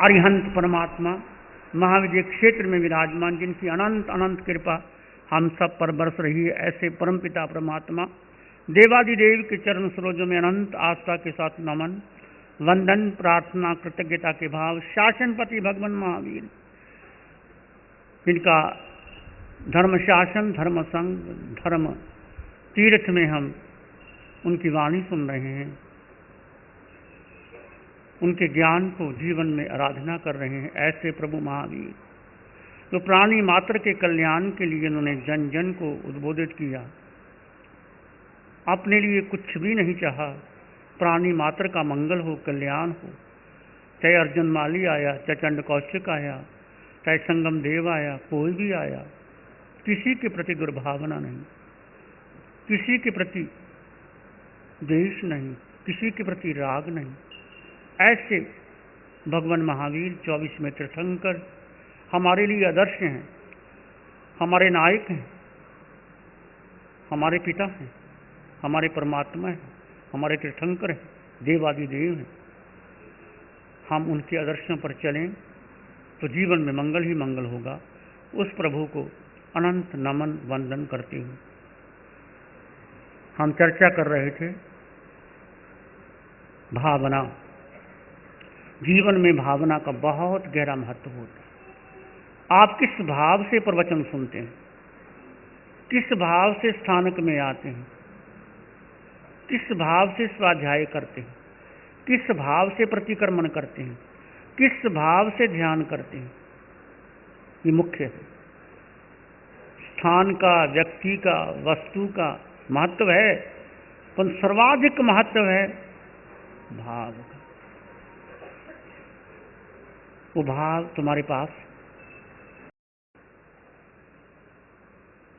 अरिहंत परमात्मा महाविजय क्षेत्र में विराजमान, जिनकी अनंत अनंत कृपा हम सब पर बरस रही है, ऐसे परमपिता परमात्मा देवादिदेव के चरण सरोजों में अनंत आस्था के साथ नमन, वंदन, प्रार्थना, कृतज्ञता के भाव शासनपति भगवान महावीर, जिनका धर्म शासन, धर्म संग, धर्म तीर्थ में हम उनकी वाणी सुन रहे हैं, उनके ज्ञान को जीवन में आराधना कर रहे हैं। ऐसे प्रभु महावीर तो प्राणी मात्र के कल्याण के लिए उन्होंने जन जन को उद्बोधित किया, अपने लिए कुछ भी नहीं चाहा, प्राणी मात्र का मंगल हो, कल्याण हो। चाहे अर्जुन माली आया, चाहे चंड कौशिक आया, चाहे संगम देव आया, कोई भी आया, किसी के प्रति दुर्भावना नहीं, किसी के प्रति द्वेष नहीं, किसी के प्रति राग नहीं। ऐसे भगवान महावीर 24 में तीर्थंकर हमारे लिए आदर्श हैं, हमारे नायक हैं, हमारे पिता हैं, हमारे परमात्मा हैं, हमारे तीर्थंकर हैं, देवादिदेव हैं। हम उनके आदर्शों पर चलें तो जीवन में मंगल ही मंगल होगा। उस प्रभु को अनंत नमन वंदन करते हुए हम चर्चा कर रहे थे भावना। जीवन में भावना का बहुत गहरा महत्व होता है। आप किस भाव से प्रवचन सुनते हैं, किस भाव से स्थानक में आते हैं, किस भाव से स्वाध्याय करते हैं, किस भाव से प्रतिक्रमण करते हैं, किस भाव से ध्यान करते हैं, ये मुख्य है। स्थान का, व्यक्ति का, वस्तु का महत्व है, पर सर्वाधिक महत्व है भाव का। वो भाव तुम्हारे पास,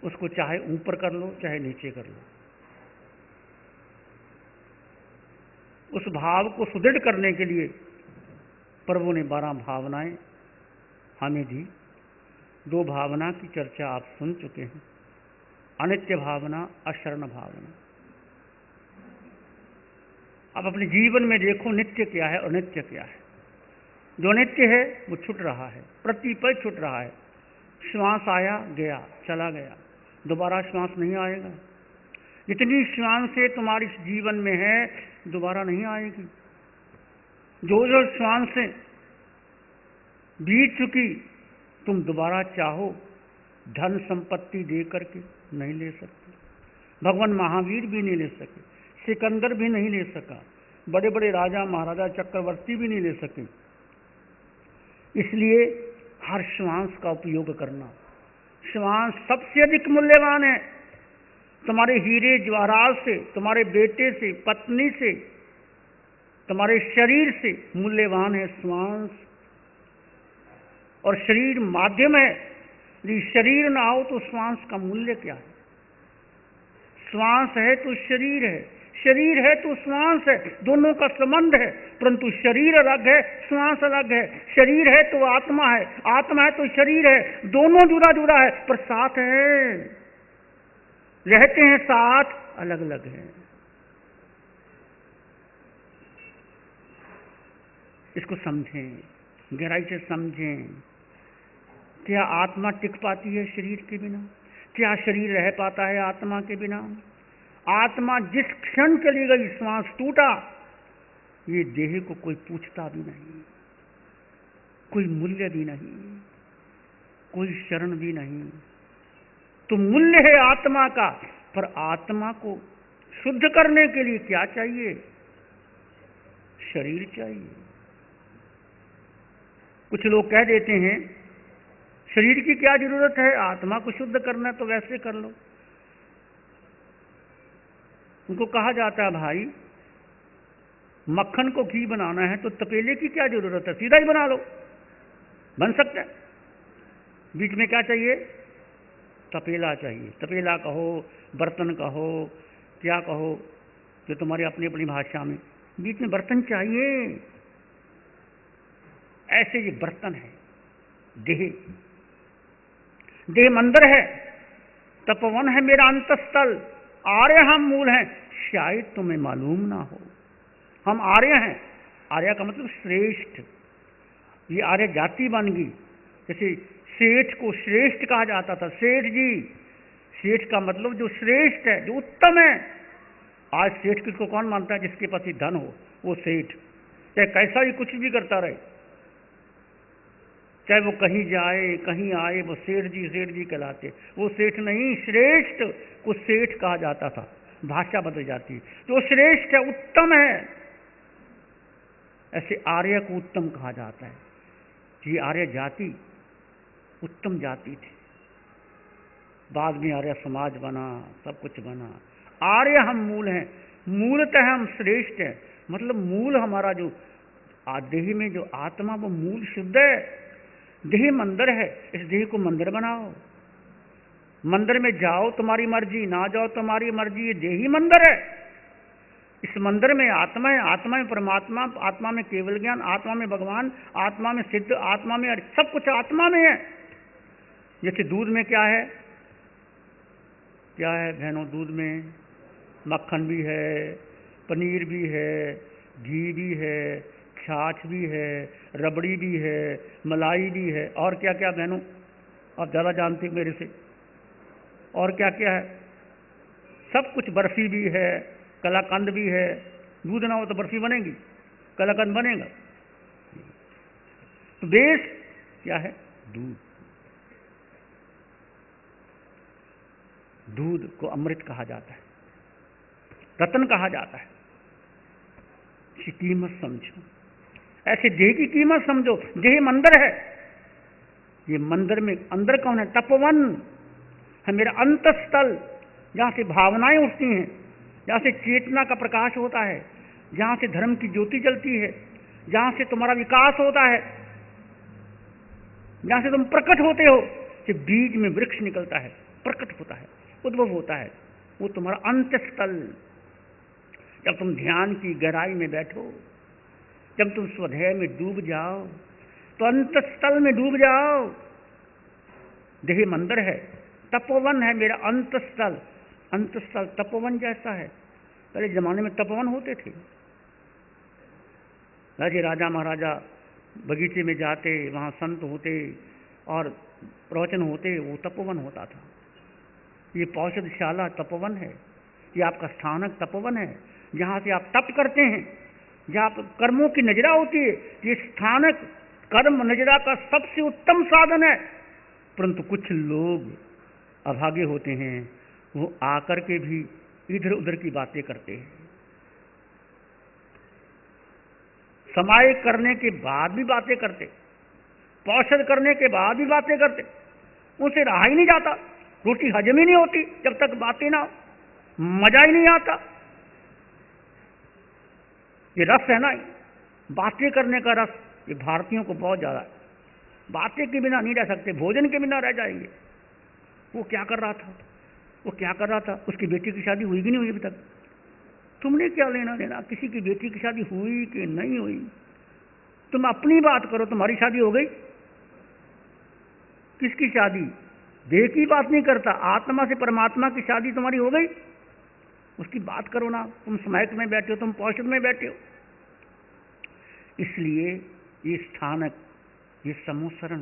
उसको चाहे ऊपर कर लो चाहे नीचे कर लो, उस भाव को सुदृढ़ करने के लिए प्रभु ने 12 भावनाएं हमें दी। 2 भावना की चर्चा आप सुन चुके हैं, अनित्य भावना, अशरण भावना। अब अपने जीवन में देखो नित्य क्या है और अनित्य क्या है। जो नित्य है वो छूट रहा है, प्रतिपल छूट रहा है। श्वास आया गया, चला गया, दोबारा श्वास नहीं आएगा। जितनी श्वासें तुम्हारे इस जीवन में है दोबारा नहीं आएगी। जो श्वासें बीत चुकी तुम दोबारा चाहो धन संपत्ति दे करके नहीं ले सकते। भगवान महावीर भी नहीं ले सके, सिकंदर भी नहीं ले सका, बड़े बड़े राजा महाराजा चक्रवर्ती भी नहीं ले सके। इसलिए हर श्वास का उपयोग करना। श्वास सबसे अधिक मूल्यवान है। तुम्हारे हीरे जवाहरात से, तुम्हारे बेटे से, पत्नी से, तुम्हारे शरीर से मूल्यवान है श्वास। और शरीर माध्यम है, यदि शरीर ना हो तो श्वास का मूल्य क्या है। श्वास है तो शरीर है, शरीर है तो श्वास है, दोनों का संबंध है। परंतु शरीर अलग है, श्वास अलग है। शरीर है तो आत्मा है, आत्मा है तो शरीर है, दोनों जुड़ा जुड़ा है पर साथ है, रहते हैं साथ, अलग अलग है। इसको समझें, गहराई से समझें। क्या आत्मा टिक पाती है शरीर के बिना? क्या शरीर रह पाता है आत्मा के बिना? आत्मा जिस क्षण चली गई, श्वास टूटा, ये देह को कोई पूछता भी नहीं, कोई मूल्य भी नहीं, कोई शरण भी नहीं। तो मूल्य है आत्मा का, पर आत्मा को शुद्ध करने के लिए क्या चाहिए? शरीर चाहिए। कुछ लोग कह देते हैं शरीर की क्या जरूरत है, आत्मा को शुद्ध करना तो वैसे कर लो। उनको कहा जाता है भाई मक्खन को घी बनाना है तो तपेले की क्या जरूरत है, सीधा ही बना लो, बन सकता है। बीच में क्या चाहिए? तपेला चाहिए। तपेला कहो, बर्तन कहो, क्या कहो, जो तुम्हारी अपनी अपनी भाषा में, बीच में बर्तन चाहिए। ऐसे ये बर्तन है देह। देह मंदिर है, तपोवन है मेरा अंतस्थल, आर्य हम मूल हैं, शायद तुम्हें मालूम ना हो। हम आर्य हैं। आर्य का मतलब श्रेष्ठ। ये आर्य जाति बन गई। जैसे सेठ को श्रेष्ठ कहा जाता था, सेठ जी, सेठ का मतलब जो श्रेष्ठ है, जो उत्तम है। आज सेठ किसको कौन मानता है? जिसके पास ही धन हो वो सेठ, चाहे कैसा ही कुछ भी करता रहे, चाहे वो कहीं जाए कहीं आए, वो सेठ जी कहलाते। वो सेठ नहीं, श्रेष्ठ को सेठ कहा जाता था। भाषा बदल जाती है। जो श्रेष्ठ है, उत्तम है, ऐसे आर्य को उत्तम कहा जाता है। ये आर्य जाति उत्तम जाति थी। बाद में आर्य समाज बना, सब कुछ बना। आर्य हम मूल हैं, मूलतः हम श्रेष्ठ हैं। मतलब मूल हमारा जो देह में जो आत्मा, वो मूल शुद्ध है। देह मंदिर है, इस देह को मंदिर बनाओ। मंदिर में जाओ तुम्हारी मर्जी, ना जाओ तुम्हारी मर्जी, ये देह ही मंदिर है। इस मंदिर में आत्मा है, आत्मा में परमात्मा, आत्मा में केवल ज्ञान, आत्मा में भगवान, आत्मा में सिद्ध, आत्मा में सब कुछ आत्मा में है। जैसे दूध में क्या है, क्या है बहनों? दूध में मक्खन भी है, पनीर भी है, घी भी है, छाछ भी है, रबड़ी भी है, मलाई भी है, और क्या क्या बहनों? आप ज़्यादा जानते हैं मेरे से। और क्या क्या है? सब कुछ, बर्फी भी है, कलाकंद भी है। दूध ना हो तो बर्फी बनेगी, कलाकंद बनेगा। तो बेस क्या है? दूध। दूध को अमृत कहा जाता है, रतन कहा जाता है। इसकी कीमत समझो, ऐसे देह की कीमत समझो। देह मंदिर है, ये मंदिर में अंदर कौन है? तपवन है, मेरा अंतस्थल, जहां से भावनाएं उठती हैं, जहां से चेतना का प्रकाश होता है, जहां से धर्म की ज्योति जलती है, जहां से तुम्हारा विकास होता है, जहां से तुम प्रकट होते हो। कि बीज में वृक्ष निकलता है, प्रकट होता है, उद्भव होता है, वो तुम्हारा अंतस्थल। जब तुम ध्यान की गहराई में बैठो, जब तुम स्वधेय में डूब जाओ, तो अंतस्थल में डूब जाओ। देह मंदिर है, तपोवन है मेरा अंतस्थल। अंतस्थल तपोवन जैसा है। पहले जमाने में तपोवन होते थे। राजा महाराजा बगीचे में जाते, वहां संत होते और प्रवचन होते, वो तपोवन होता था। ये पौषधशाला तपोवन है, ये आपका स्थानक तपोवन है, जहां से आप तप करते हैं, जहां कर्मों की नजरा होती है। ये स्थानक कर्म नजरा का सबसे उत्तम साधन है। परंतु कुछ लोग अभागे होते हैं, वो आकर के भी इधर उधर की बातें करते हैं। समाय करने के बाद भी बातें करते, पौषध करने के बाद भी बातें करते। उनसे रहा ही नहीं जाता, रोटी हजम ही नहीं होती जब तक बातें ना हो, मजा ही नहीं आता। ये रस है ना, बातें करने का रस, ये भारतीयों को बहुत ज्यादा है। बातें के बिना नहीं रह सकते, भोजन के बिना रह जाएंगे। वो क्या कर रहा था, वो क्या कर रहा था? उसकी बेटी की शादी हुई कि नहीं हुई अभी तक? तुमने क्या लेना देना किसी की बेटी की शादी हुई कि नहीं हुई? तुम अपनी बात करो, तुम्हारी शादी हो गई? किसकी शादी? देह की बात नहीं करता, आत्मा से परमात्मा की शादी तुम्हारी हो गई, उसकी बात करो ना। तुम स्मैक में बैठे हो, तुम पौषध में बैठे हो। इसलिए ये स्थानक, ये समोसरण,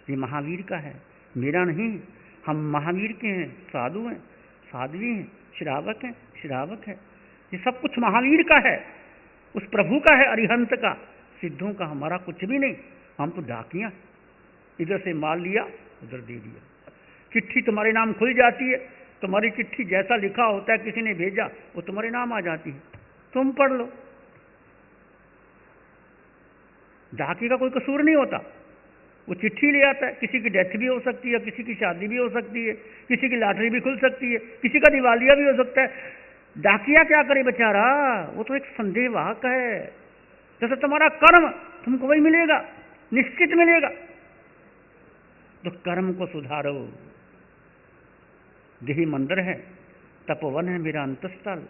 ये महावीर का है, मेरा नहीं। हम महावीर के हैं, साधु हैं, साध्वी हैं, श्रावक हैं, श्रावक है। ये सब कुछ महावीर का है, उस प्रभु का है, अरिहंत का, सिद्धों का। हमारा कुछ भी नहीं, हम तो डाकियां, इधर से माल लिया उधर दे दिया। चिट्ठी तुम्हारे नाम खुल जाती है, तुम्हारी चिट्ठी जैसा लिखा होता है, किसी ने भेजा, वो तुम्हारे नाम आ जाती है, तुम पढ़ लो। डाकी का कोई कसूर नहीं होता, वो चिट्ठी ले आता है। किसी की डेथ भी हो सकती है, किसी की शादी भी हो सकती है, किसी की लॉटरी भी खुल सकती है, किसी का दिवालिया भी हो सकता है। डाकिया क्या करे बेचारा, वो तो एक संदेहवाहक है। जैसे तुम्हारा कर्म तुमको वही मिलेगा, निश्चित मिलेगा। तो कर्म को सुधारो। देही मंदिर है, तपोवन है मेरा अंतस्थल,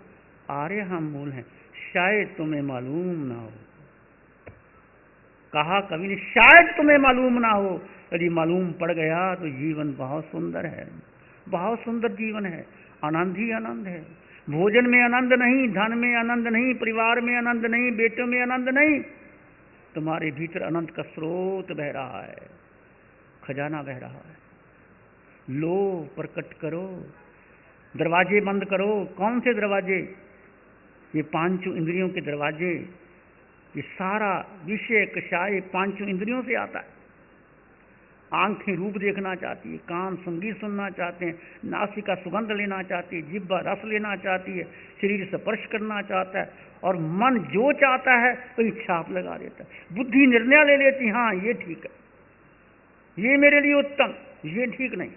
आर्य हम मूल हैं, शायद तुम्हें मालूम ना हो। कहा कवि ने, शायद तुम्हें मालूम ना हो। यदि मालूम पड़ गया तो जीवन बहुत सुंदर है, बहुत सुंदर जीवन है। आनंद ही आनंद है। भोजन में आनंद नहीं, धन में आनंद नहीं, परिवार में आनंद नहीं, बेटों में आनंद नहीं, तुम्हारे भीतर अनंत का स्रोत बह रहा है, खजाना बह रहा है। लो, प्रकट करो, दरवाजे बंद करो। कौन से दरवाजे? ये पांचों इंद्रियों के दरवाजे। ये सारा विषय कषाय पांचों इंद्रियों से आता है। आंखें रूप देखना चाहती है, कान संगीत सुनना चाहते हैं, नासिका सुगंध लेना चाहती है, जिह्वा रस लेना चाहती है, शरीर स्पर्श करना चाहता है, और मन जो चाहता है वही छाप लगा देता है। बुद्धि निर्णय ले लेती, हाँ ये ठीक है, ये मेरे लिए उत्तम, ये ठीक नहीं।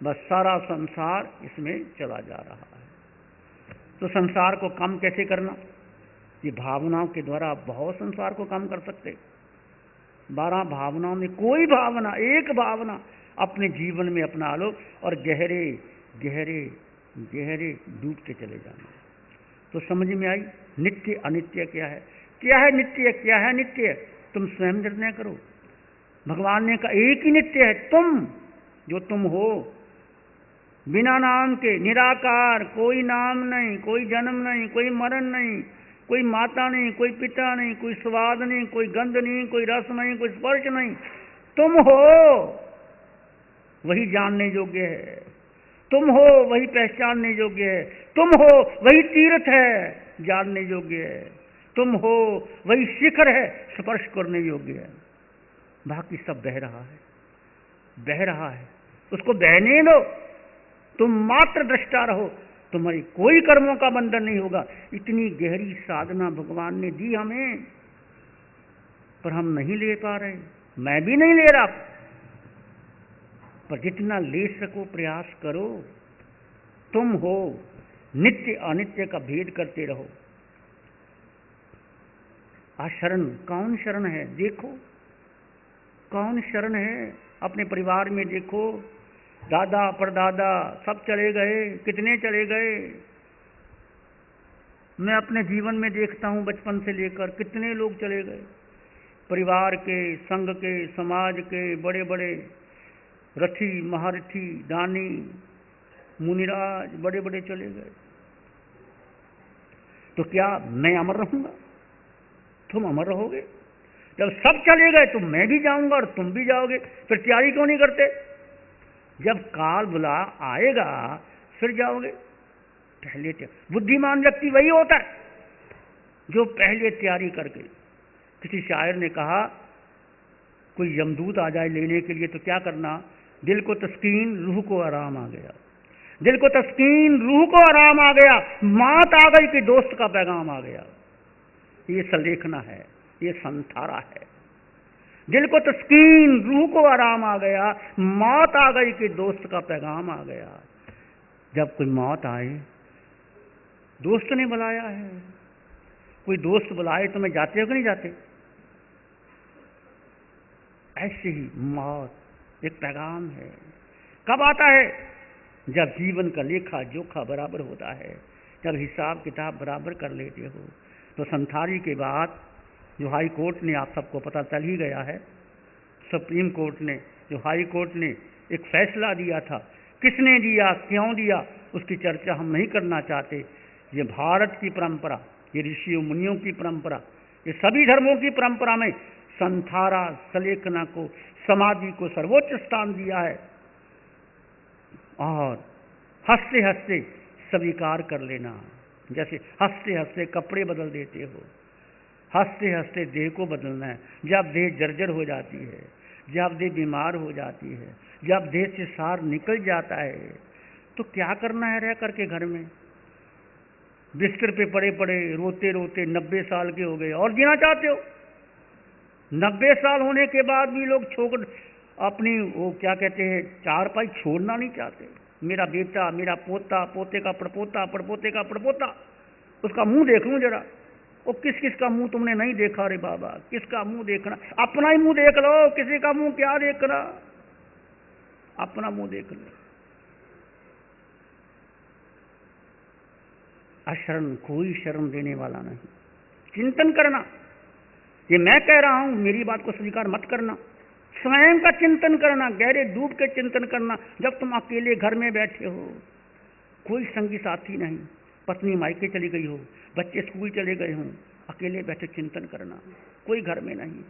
बस सारा संसार इसमें चला जा रहा है। तो संसार को कम कैसे करना? ये भावनाओं के द्वारा आप बहुत संसार को कम कर सकते। 12 भावनाओं में कोई भावना, एक भावना अपने जीवन में अपना लो और गहरे गहरे गहरे डूबते चले जाना। तो समझ में आई नित्य अनित्य क्या है, क्या है नित्य, क्या है नित्य, तुम स्वयं निर्णय करो। भगवान ने कहा एक ही नित्य है, तुम, जो तुम हो, बिना नाम के, निराकार, कोई नाम नहीं, कोई जन्म नहीं, कोई मरण नहीं, कोई माता नहीं, कोई पिता नहीं, कोई स्वाद नहीं, कोई गंध नहीं, कोई रस नहीं, कोई स्पर्श नहीं, तुम हो, वही जानने योग्य है। तुम हो वही पहचानने योग्य है। तुम हो वही तीर्थ है, जानने योग्य है। तुम हो वही शिखर है, स्पर्श करने योग्य है। बाकी सब बह रहा है, बह रहा है, उसको बहने दो। तुम मात्र दृष्टा रहो, तुम्हारी कोई कर्मों का बंधन नहीं होगा। इतनी गहरी साधना भगवान ने दी हमें, पर हम नहीं ले पा रहे। मैं भी नहीं ले रहा, पर जितना ले सको प्रयास करो। तुम हो, नित्य अनित्य का भेद करते रहो। शरण, कौन शरण है? देखो कौन शरण है। अपने परिवार में देखो, दादा परदादा सब चले गए, कितने चले गए। मैं अपने जीवन में देखता हूं, बचपन से लेकर कितने लोग चले गए। परिवार के, संघ के, समाज के बड़े बड़े रथी, महारथी, दानी, मुनिराज बड़े बड़े चले गए। तो क्या मैं अमर रहूंगा? तुम अमर रहोगे? जब सब चले गए तो मैं भी जाऊंगा और तुम भी जाओगे। फिर तैयारी क्यों नहीं करते? जब काल बुला आएगा फिर जाओगे। पहले बुद्धिमान व्यक्ति वही होता है जो पहले तैयारी करके। किसी शायर ने कहा, कोई यमदूत आ जाए लेने के लिए तो क्या करना? दिल को तस्कीन, रूह को आराम आ गया। दिल को तस्कीन, रूह को आराम आ गया, मात आ गई कि दोस्त का पैगाम आ गया। ये सलेखना है, ये संथारा है। दिल को तस्कीन, रूह को आराम आ गया, मौत आ गई कि दोस्त का पैगाम आ गया। जब कोई मौत आए, दोस्त ने बुलाया है। कोई दोस्त बुलाए तो मैं जाते हो कि नहीं जाते? ऐसे ही मौत एक पैगाम है। कब आता है? जब जीवन का लेखा जोखा बराबर होता है, जब हिसाब किताब बराबर कर लेते हो। तो संथारी के बाद जो हाई कोर्ट ने, आप सबको पता चल ही गया है, सुप्रीम कोर्ट ने, जो हाई कोर्ट ने एक फैसला दिया था, किसने दिया, क्यों दिया, उसकी चर्चा हम नहीं करना चाहते। ये भारत की परंपरा, ये ऋषियों मुनियों की परंपरा, ये सभी धर्मों की परंपरा में संथारा सलेखना को, समाधि को सर्वोच्च स्थान दिया है। और हंसते हंसते स्वीकार कर लेना। जैसे हंसते हंसते कपड़े बदल देते हो, हंसते हंसते देह को बदलना है। जब देह जर्जर हो जाती है, जब देह बीमार हो जाती है, जब देह से सार निकल जाता है, तो क्या करना है रह करके घर में? बिस्तर पे पड़े पड़े रोते रोते 90 साल के हो गए और जीना चाहते हो? 90 साल होने के बाद भी लोग छोड़ अपनी, वो क्या कहते हैं, चारपाई छोड़ना नहीं चाहते। मेरा बेटा, मेरा पोता, पोते का पड़पोता, पड़पोते का पड़पोता, उसका मुंह देख लूं जरा। वो किस किस का मुंह तुमने नहीं देखा रे बाबा? किसका मुंह देखना? अपना ही मुंह देख लो। किसी का मुंह क्या देखना? अपना मुंह देख लो। अशरण, कोई शरण देने वाला नहीं। चिंतन करना, ये मैं कह रहा हूं, मेरी बात को स्वीकार मत करना। स्वयं का चिंतन करना, गहरे डूब के चिंतन करना। जब तुम अकेले घर में बैठे हो, कोई संगी साथी नहीं, पत्नी मायके चली गई हो, बच्चे स्कूल चले गए हों, अकेले बैठे चिंतन करना। कोई घर में नहीं।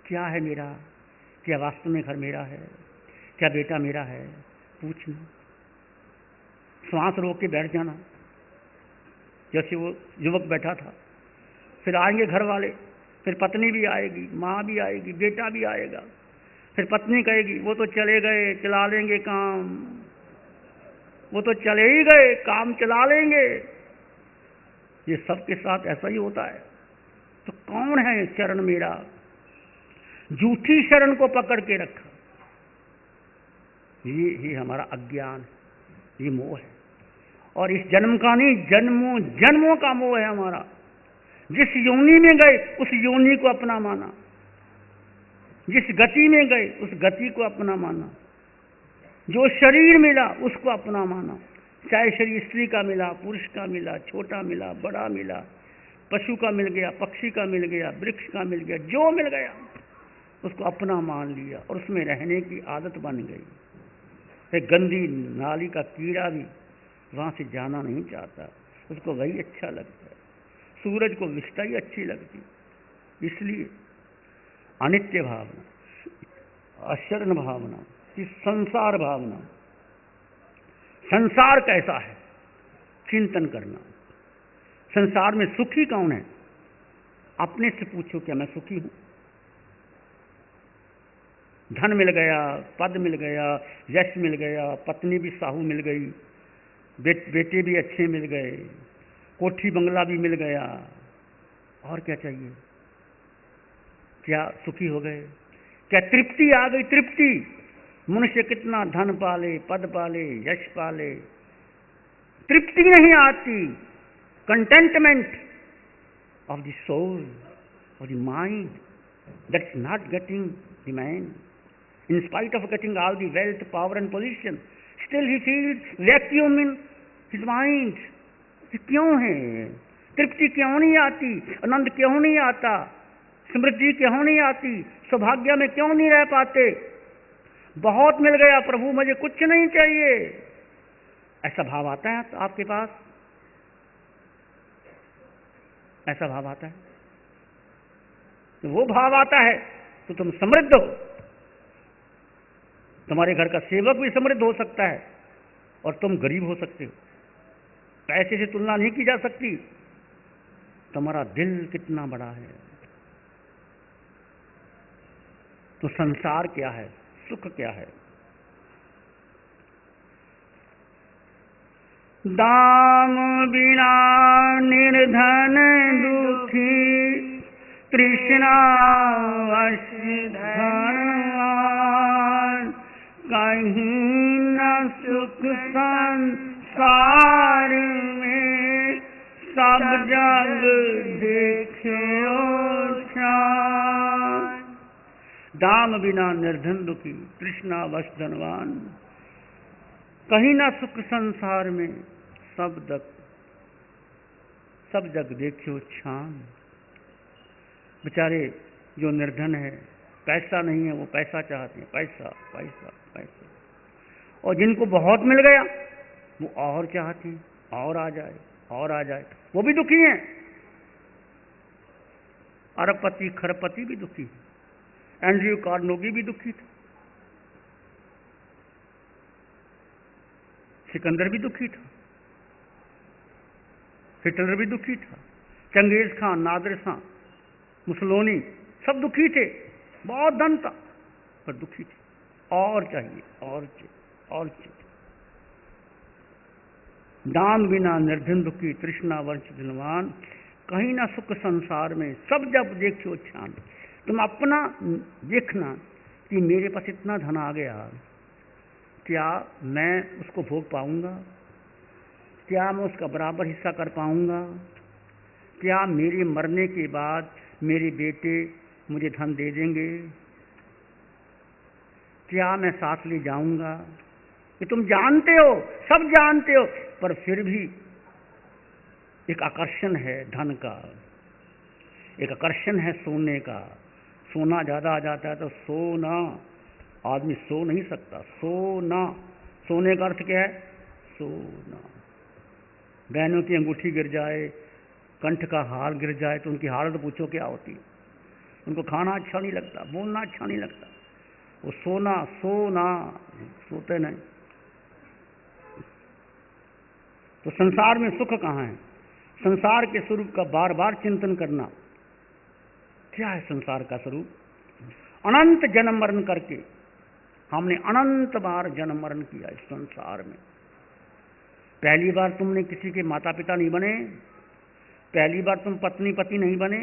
क्या है मेरा? क्या वास्तव में घर मेरा है? क्या बेटा मेरा है? पूछना, श्वास रोक के बैठ जाना, जैसे वो युवक बैठा था। फिर आएंगे घर वाले, फिर पत्नी भी आएगी, माँ भी आएगी, बेटा भी आएगा। फिर पत्नी कहेगी वो तो चले गए, चला लेंगे काम, वो तो चले ही गए, काम चला लेंगे। ये सबके साथ ऐसा ही होता है। तो कौन है शरण मेरा? झूठी शरण को पकड़ के रखा, ये ही हमारा अज्ञान है, ये मोह है। और इस जन्म का नहीं, जन्मों जन्मों का मोह है हमारा। जिस योनि में गए उस योनि को अपना माना, जिस गति में गए उस गति को अपना माना, जो शरीर मिला उसको अपना माना। चाहे शरीर स्त्री का मिला, पुरुष का मिला, छोटा मिला, बड़ा मिला, पशु का मिल गया, पक्षी का मिल गया, वृक्ष का मिल गया, जो मिल गया उसको अपना मान लिया और उसमें रहने की आदत बन गई। एक गंदी नाली का कीड़ा भी वहाँ से जाना नहीं चाहता, उसको वही अच्छा लगता है। सूरज को विष्ठा ही अच्छी लगती। इसलिए अनित्य भावना, अशरण भावना, इस संसार भावना, संसार कैसा है चिंतन करना। संसार में सुखी कौन है? अपने से पूछो, क्या मैं सुखी हूं? धन मिल गया, पद मिल गया, यश मिल गया, पत्नी भी साहू मिल गई, बेटे भी अच्छे मिल गए, कोठी बंगला भी मिल गया, और क्या चाहिए? क्या सुखी हो गए? क्या तृप्ति आ गई? तृप्ति। मनुष्य कितना धन पाले, पद पाले, यश पाले, तृप्ति नहीं आती। Contentment of the soul, of the mind, that's not getting the man. In spite of getting all the wealth, power and position, still he feels vacuum in his mind. ये क्यों है? तृप्ति क्यों नहीं आती? आनंद क्यों नहीं आता? समृद्धि क्यों नहीं आती? सौभाग्य में क्यों नहीं रह पाते? बहुत मिल गया प्रभु, मुझे कुछ नहीं चाहिए, ऐसा भाव आता है आपके पास? ऐसा भाव आता है? तो वो भाव आता है तो तुम समृद्ध हो। तुम्हारे घर का सेवक भी समृद्ध हो सकता है और तुम गरीब हो सकते हो। पैसे से तुलना नहीं की जा सकती। तुम्हारा दिल कितना बड़ा है। तो संसार क्या है? सुख क्या है? दाम बिना निर्धन दुखी, तृष्णा वश धनवान, कहीं न सुख संसार में, सब जग देखो छान। दाम बिना निर्धन दुखी, तृष्णा वश धनवान, कहीं ना सुख संसार में, सब जग देखियो छान। बेचारे जो निर्धन है, पैसा नहीं है, वो पैसा चाहते हैं, पैसा पैसा पैसा। और जिनको बहुत मिल गया वो और चाहते हैं, और आ जाए और आ जाए, वो भी दुखी हैं। अरबपति खरबपति भी दुखी है। एंड्रयू कार्नेगी भी दुखी था, सिकंदर भी दुखी था, हिटलर भी दुखी था, चंगेज खान, नादिर खान, मुसलोनी, सब दुखी थे। बहुत धन था पर दुखी थे, और चाहिए और चाहिए और चाहिए। दान बिना निर्धन दुखी, तृष्णा वंश धनवान, कहीं ना सुख संसार में, सब जब देखियो छान। तुम अपना देखना कि मेरे पास इतना धन आ गया, क्या मैं उसको भोग पाऊंगा? क्या मैं उसका बराबर हिस्सा कर पाऊंगा? क्या मेरे मरने के बाद मेरे बेटे मुझे धन दे देंगे? क्या मैं साथ ले जाऊंगा? ये तुम जानते हो, सब जानते हो, पर फिर भी एक आकर्षण है धन का, एक आकर्षण है सोने का। सोना ज्यादा आ जाता है तो सोना, आदमी सो नहीं सकता। सोना, सोने का अर्थ क्या है? सोना। बहनों की अंगूठी गिर जाए, कंठ का हार गिर जाए तो उनकी हालत पूछो क्या होती है। उनको खाना अच्छा नहीं लगता, बोलना अच्छा नहीं लगता, वो सोते नहीं। तो संसार में सुख कहाँ है? संसार के स्वरूप का बार बार चिंतन करना। क्या है संसार का स्वरूप? अनंत जन्म मरण करके हमने अनंत बार जन्म मरण किया इस संसार में। पहली बार तुमने किसी के माता पिता नहीं बने, पहली बार तुम पत्नी पति नहीं बने,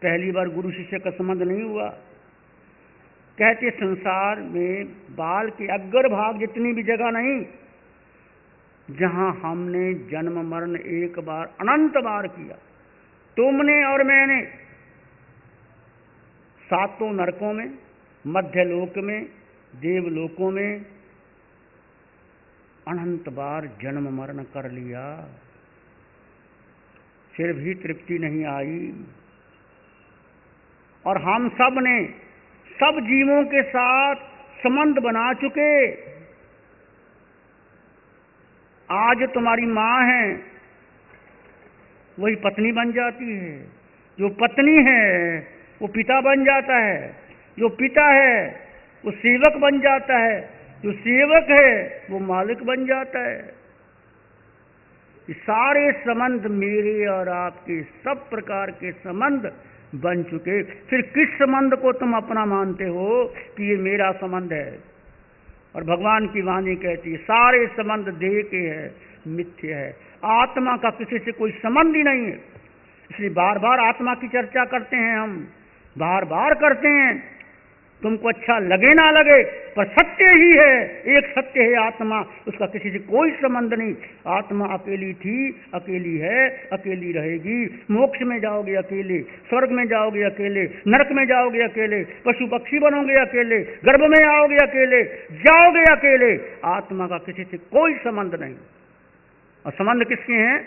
पहली बार गुरु शिष्य का संबंध नहीं हुआ। कहते संसार में बाल के अग्र भाग जितनी भी जगह नहीं जहां हमने जन्म मरण एक बार अनंत बार किया। तुमने और मैंने सातों नरकों में, मध्य लोक में, देवलोकों में अनंत बार जन्म मरण कर लिया, फिर भी तृप्ति नहीं आई। और हम सब ने सब जीवों के साथ संबंध बना चुके। आज तुम्हारी मां है वही पत्नी बन जाती है, जो पत्नी है वो पिता बन जाता है, जो पिता है वो सेवक बन जाता है, जो सेवक है वो मालिक बन जाता है। ये सारे संबंध मेरे और आपके सब प्रकार के संबंध बन चुके। फिर किस संबंध को तुम अपना मानते हो कि ये मेरा संबंध है? और भगवान की वाणी कहती है सारे संबंध देह के है, मिथ्य है। आत्मा का किसी से कोई संबंध ही नहीं है। इसलिए बार बार आत्मा की चर्चा करते हैं, हम बार बार करते हैं, तुमको अच्छा लगे ना लगे, पर सत्य ही है। एक सत्य है आत्मा, उसका किसी से कोई संबंध नहीं। आत्मा अकेली थी, अकेली है, अकेली रहेगी। मोक्ष में जाओगे अकेले, स्वर्ग में जाओगे अकेले, नरक में जाओगे अकेले, पशु पक्षी बनोगे अकेले, गर्भ में आओगे अकेले, जाओगे अकेले। आत्मा का किसी से कोई संबंध नहीं। और संबंध किसके हैं?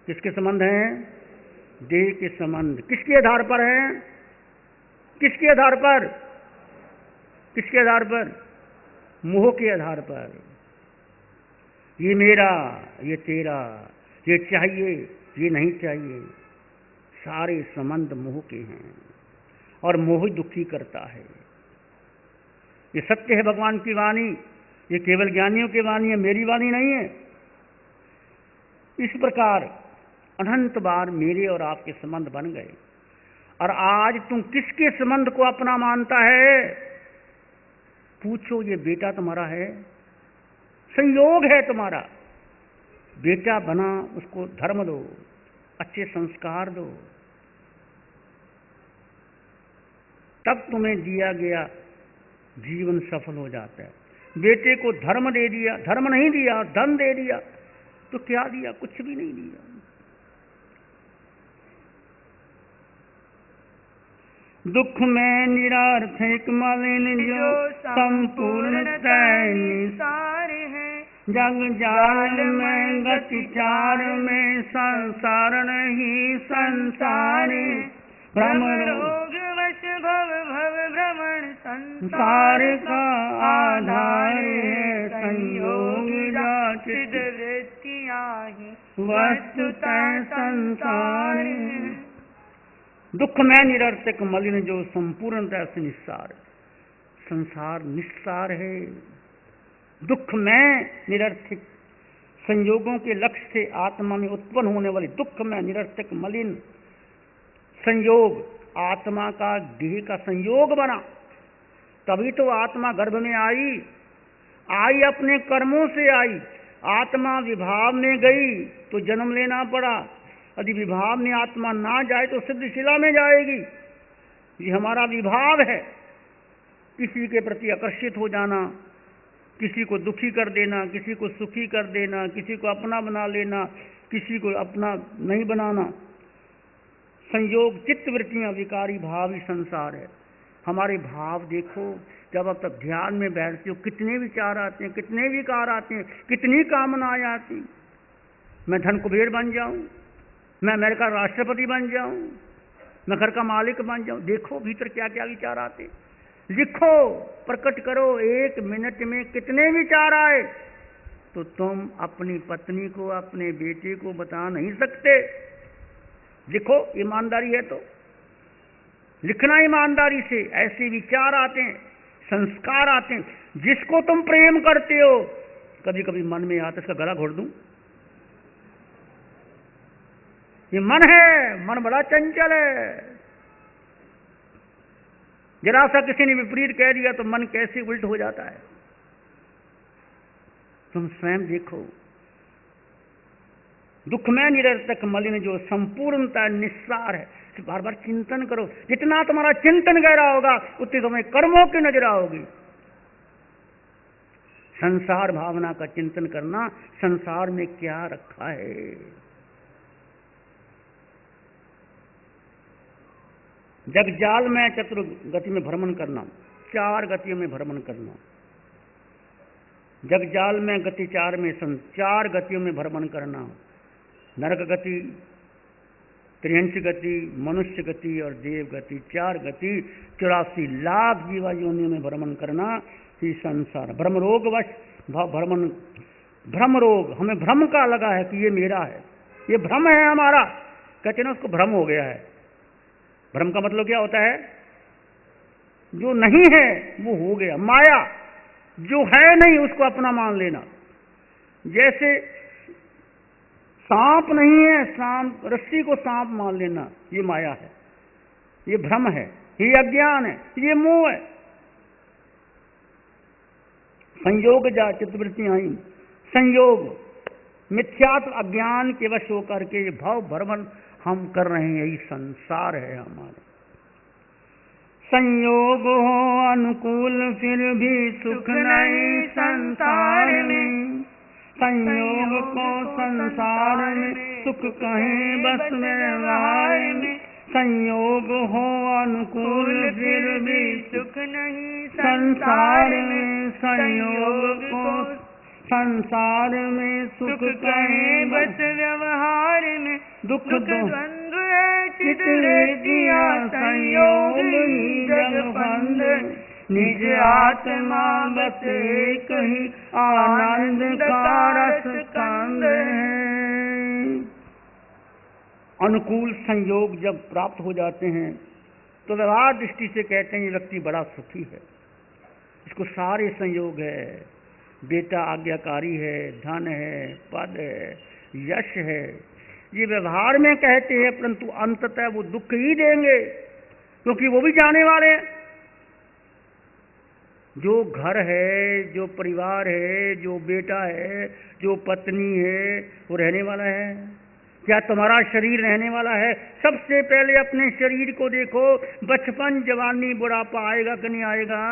किसके संबंध हैं? देह के संबंध। किसके आधार पर है? किसके आधार पर? किसके आधार पर? मोह के आधार पर। ये मेरा, ये तेरा, ये चाहिए, ये नहीं चाहिए। सारे संबंध मोह के हैं और मोह दुखी करता है। ये सत्य है भगवान की वाणी। ये केवल ज्ञानियों की वाणी है, मेरी वाणी नहीं है। इस प्रकार अनंत बार मेरे और आपके संबंध बन गए। और आज तुम किसके संबंध को अपना मानता है? पूछो, ये बेटा तुम्हारा है, संयोग है तुम्हारा। बेटा बना, उसको धर्म दो, अच्छे संस्कार दो, तब तुम्हें दिया गया जीवन सफल हो जाता है। बेटे को धर्म दे दिया, धर्म नहीं दिया, धन दे दिया, तो क्या दिया? कुछ भी नहीं दिया। दुख में निरार्थक मलिन जो संपूर्णता निसार है। जग जाल में गति चार में संसार नहीं संसार। भ्रम रोग वश भव भव भ्रमण संसार का आधार है। संयोग जाचित वृत्तियां ही वस्तुतः संसार है। दुख में निरर्थक मलिन जो संपूर्णता से निस्सार। संसार निस्सार है। दुख में निरर्थक, संयोगों के लक्ष्य से आत्मा में उत्पन्न होने वाले दुख में निरर्थक मलिन संयोग, आत्मा का देह का संयोग बना, तभी तो आत्मा गर्भ में आई अपने कर्मों से आई। आत्मा विभाव में गई तो जन्म लेना पड़ा। यदि विभाव में आत्मा ना जाए तो सिद्ध शिला में जाएगी। ये हमारा विभाव है, किसी के प्रति आकर्षित हो जाना, किसी को दुखी कर देना, किसी को सुखी कर देना, किसी को अपना बना लेना, किसी को अपना नहीं बनाना। संयोग चित्त वृत्तियां विकारी भाव ही संसार है। हमारे भाव देखो, जब अब तक ध्यान में बैठते हो कितने विचार आते हैं, कितने विकार आते हैं, कितनी कामनाएं आती। मैं धन कुबेर बन जाऊं, मैं अमेरिका राष्ट्रपति बन जाऊं, मैं घर का मालिक बन जाऊं। देखो भीतर क्या क्या विचार आते। लिखो, प्रकट करो, 1 मिनट में कितने विचार आए। तो तुम अपनी पत्नी को, अपने बेटे को बता नहीं सकते? लिखो, ईमानदारी है तो लिखना ईमानदारी से। ऐसे विचार आते हैं, संस्कार आते हैं। जिसको तुम प्रेम करते हो, कभी कभी मन में आता इसका गला घोट दूं। ये मन है, मन बड़ा चंचल है। जरा सा किसी ने विपरीत कह दिया तो मन कैसे उल्ट हो जाता है। तुम स्वयं देखो, दुख में निरर्थक मलिन जो संपूर्णता निस्सार है। तो बार बार चिंतन करो। जितना तुम्हारा चिंतन गहरा होगा, उतनी तुम्हें कर्मों की नजर आओगी। संसार भावना का चिंतन करना, संसार में क्या रखा है। जगजाल में चतुर्गति में भ्रमण करना, 4 गतियों में भ्रमण करना। जगजाल में गति 4 में 4 गतियों में भ्रमण करना। नरक गति, त्रिहंस गति, मनुष्य गति और देव गति, 4 गति 84 लाख जीवा योनियों में भ्रमण करना ही संसार। भ्रम रोग वश भ्रमण, भ्रम रोग, हमें भ्रम का लगा है कि ये मेरा है, ये भ्रम है हमारा। कहते ना उसको भ्रम हो गया है। भ्रम का मतलब क्या होता है? जो नहीं है वो हो गया। माया, जो है नहीं उसको अपना मान लेना। जैसे सांप नहीं है, सांप, रस्सी को सांप मान लेना, ये माया है, ये भ्रम है, ये अज्ञान है, ये मोह है। संयोग जा चित्तवृत्तियां आई, संयोग, मिथ्यात्व अज्ञान के वश होकर के ये भाव भ्रमण हम कर रहे हैं। यही संसार है हमारा। संयोग हो अनुकूल फिर भी सुख नहीं संसार में। संयोग को संसार में सुख कहीं बस व्यवहार में। संयोग हो अनुकूल फिर भी सुख नहीं संसार में। संयोग को संसार में सुख कहीं बस व्यवहार में। दुख द्वंद्व चित दिया संयोग ही जगबंद। निज आत्मा बस एक ही आनंद का रस कंद है। अनुकूल संयोग जब प्राप्त हो जाते हैं तो व्यवहार दृष्टि से कहते हैं ये व्यक्ति बड़ा सुखी है, इसको सारे संयोग है। बेटा आज्ञाकारी है, धन है, पद है, यश है, ये व्यवहार में कहते हैं, परंतु अंततः वो दुख ही देंगे, क्योंकि वो भी जाने वाले हैं। जो घर है, जो परिवार है, जो बेटा है, जो पत्नी है, वो रहने वाला है। क्या तुम्हारा शरीर रहने वाला है? सबसे पहले अपने शरीर को देखो। बचपन, जवानी, बुढ़ापा आएगा कि नहीं आएगा?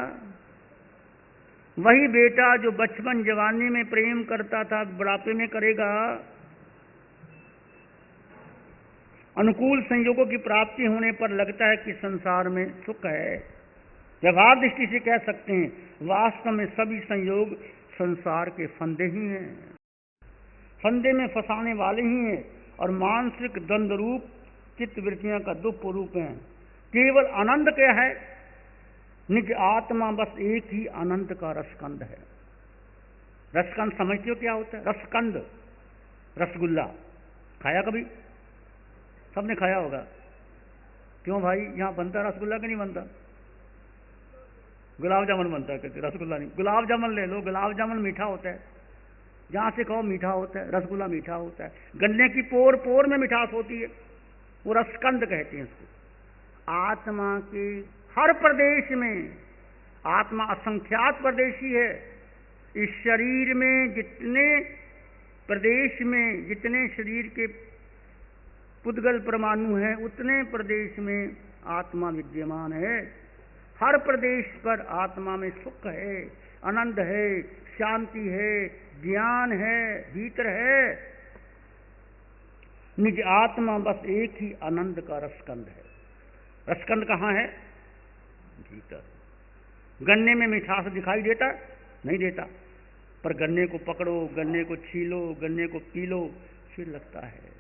वही बेटा जो बचपन जवानी में प्रेम करता था, बुढ़ापे में करेगा। अनुकूल संयोगों की प्राप्ति होने पर लगता है कि संसार में सुख है। व्यवहार दृष्टि से कह सकते हैं, वास्तव में सभी संयोग संसार के फंदे ही हैं, फंदे में फंसाने वाले ही हैं और मानसिक द्वंद्व रूप चित्त वृत्तियां का दुख रूप हैं। केवल आनंद क्या है? निज आत्मा बस एक ही अनंत का रसकंद है। रसकंद समझते हो क्या होता है? रसकंद, रसगुल्ला खाया कभी? सबने खाया होगा। क्यों भाई, यहाँ बनता रसगुल्ला कि नहीं बनता? गुलाब जामुन बनता है, कहते रसगुल्ला नहीं। गुलाब जामुन ले लो, गुलाब जामुन मीठा होता है, जहाँ से कहो मीठा होता है। रसगुल्ला मीठा होता है, गन्ने की पोर पोर में मिठास होती है, वो रसकंद कहते हैं इसको। आत्मा के हर प्रदेश में, आत्मा असंख्यात प्रदेशी है। इस शरीर में जितने प्रदेश में, जितने शरीर के पुद्गल परमाणु हैं, उतने प्रदेश में आत्मा विद्यमान है। हर प्रदेश पर आत्मा में सुख है, आनंद है, शांति है, ज्ञान है, भीतर है। निज आत्मा बस एक ही आनंद का रसकंद है। रसकंद कहाँ है? भीतर। गन्ने में मिठास दिखाई देता? नहीं देता, पर गन्ने को पकड़ो, गन्ने को छीलो, गन्ने को पी लो, फिर लगता है।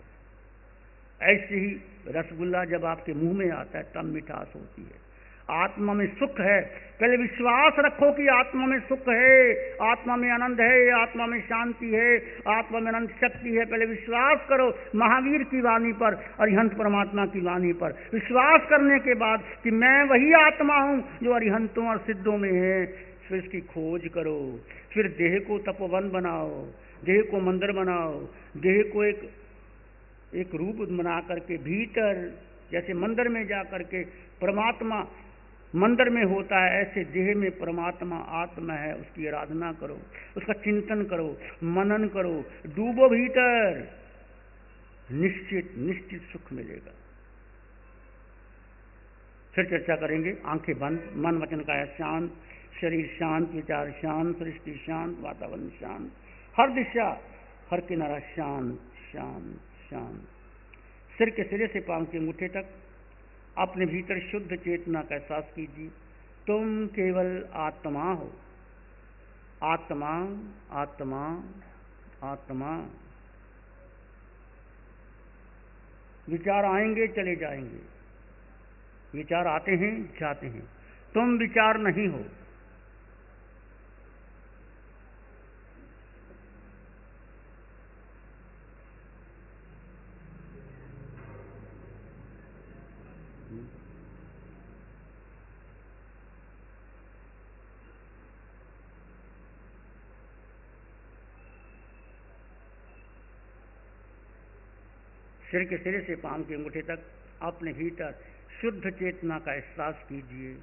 ऐसे ही रसगुल्ला जब आपके मुंह में आता है तब मिठास होती है। आत्मा में सुख है। पहले विश्वास रखो कि आत्मा में सुख है, आत्मा में आनंद है, आत्मा में शांति है, आत्मा में अनंत शक्ति है। पहले विश्वास करो महावीर की वाणी पर, अरिहंत परमात्मा की वाणी पर। विश्वास करने के बाद कि मैं वही आत्मा हूं जो अरिहंतों और सिद्धों में है, फिर इसकी खोज करो। फिर देह को तपोवन बनाओ, देह को मंदिर बनाओ, देह को एक रूप बना करके भीतर, जैसे मंदिर में जा करके परमात्मा मंदिर में होता है, ऐसे देह में परमात्मा आत्मा है, उसकी आराधना करो, उसका चिंतन करो, मनन करो, डूबो भीतर, निश्चित सुख मिलेगा। फिर चर्चा करेंगे। आंखें बंद, मन वचन काया शांत, शरीर शांत, विचार शांत, सृष्टि शांत, वातावरण शांत, हर दिशा हर किनारा शांत शांत शांत। सिर के सिरे से पांव के अंगूठे तक अपने भीतर शुद्ध चेतना का एहसास कीजिए। तुम केवल आत्मा हो, आत्मा आत्मा आत्मा। विचार आएंगे चले जाएंगे, विचार आते हैं जाते हैं, तुम विचार नहीं हो। सिर के सिरे से पांव के अंगूठे तक अपने भीतर शुद्ध चेतना का एहसास कीजिए।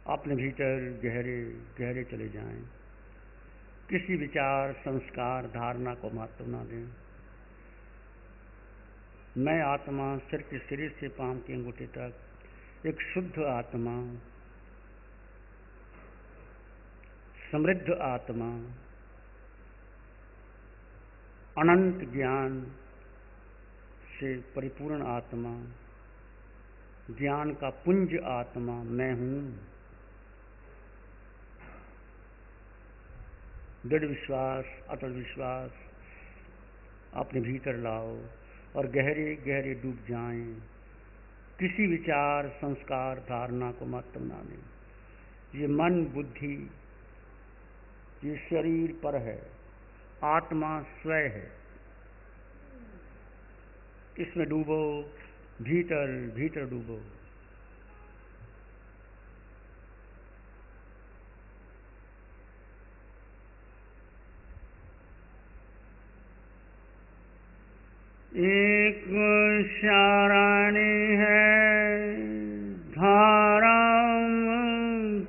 अपने भीतर गहरे गहरे चले जाएं। किसी विचार, संस्कार, धारणा को महत्व न दें। मैं आत्मा, सिर के सिरे से पांव के अंगूठे तक एक शुद्ध आत्मा, समृद्ध आत्मा, अनंत ज्ञान से परिपूर्ण आत्मा, ज्ञान का पुंज आत्मा मैं हूं। दृढ़ विश्वास, अटल विश्वास अपने भीतर लाओ और गहरे गहरे डूब जाएं। किसी विचार, संस्कार, धारणा को महत्व ना दें। ये मन बुद्धि, ये शरीर पर है, आत्मा स्वयं है। इसमें डूबो, भीतर भीतर डूबो। एक शरणी है धारा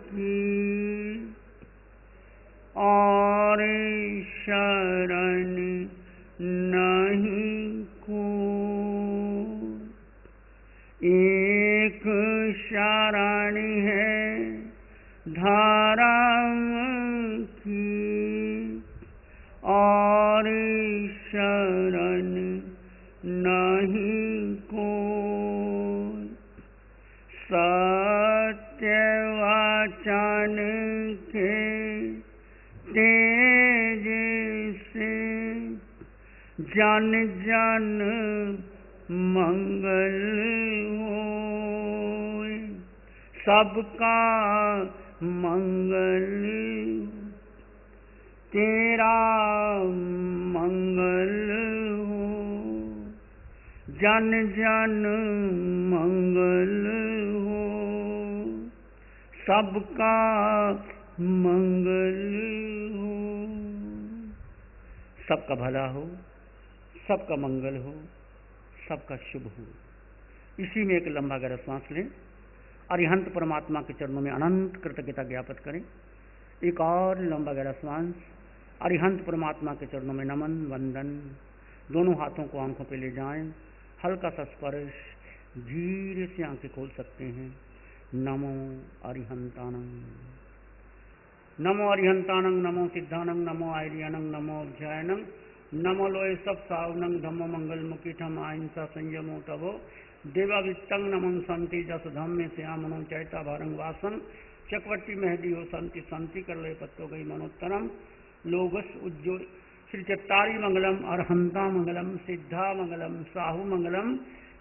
की और शरण नहीं को। एक शरणी है धारा की और शरण नहीं को। सत्य वचन के तेज से जन जन मंगल होए। सबका मंगल, तेरा मंगल हो। जन जन मंगल हो, सबका मंगल हो। सबका भला हो, सबका मंगल हो, सबका शुभ हो। इसी में एक लंबा गहरा सांस लें। अरिहंत परमात्मा के चरणों में अनंत कृतज्ञता ज्ञापित करें। एक और लंबा गहरा सांस। अरिहंत परमात्मा के चरणों में नमन वंदन। दोनों हाथों को आंखों पे ले जाएं। हल्का सा स्पर्श, धीरे से आंखें खोल सकते हैं। नमो अरिहंतानंग, नमो अरिहंतानंग, नमो सिद्धानंग, नमो आर्यानंग, नमो अध्यायनंग, नमो लोय सब सावनंग, धम्मो मंगल मुखी ठम अहिंसा संयमो तवो, देवावित्तं नमं संति जस धम्मे श्यामनो चैता भारंग वासन चकवटी मेहदी हो संति संति कर ले पत्तो गई मनोत्तरम लोगस उज्जो श्री चत्तारी मंगलम अरहंता मंगलम सिद्धा मंगलम साहु मंगलम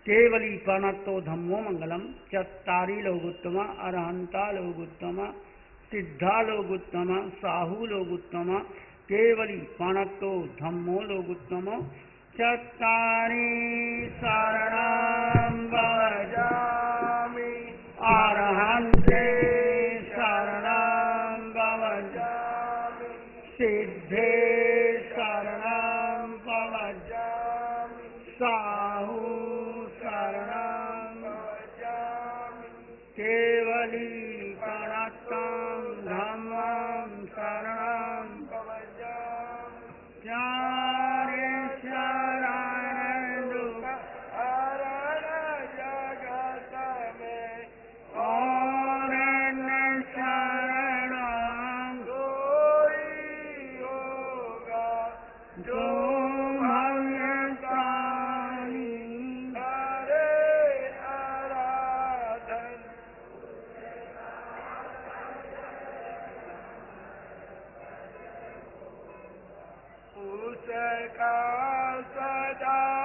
केवली प्रणतो धम्मो मंगलम चत्तारी लोगुत्तम अरहंता लोगुत्तम सिद्धा लोगुत्तम साहु लोगुत्तम केवली प्रणतो धम्मो लोगुत्तम चत्तारी शरणं भजामि अरहन्ते शरणं भजामि सिद्धे शरणं भजामि साहु शरणं भजामि केवली प्रणतं धम्मं शरणं भजामि चारे उसका सदा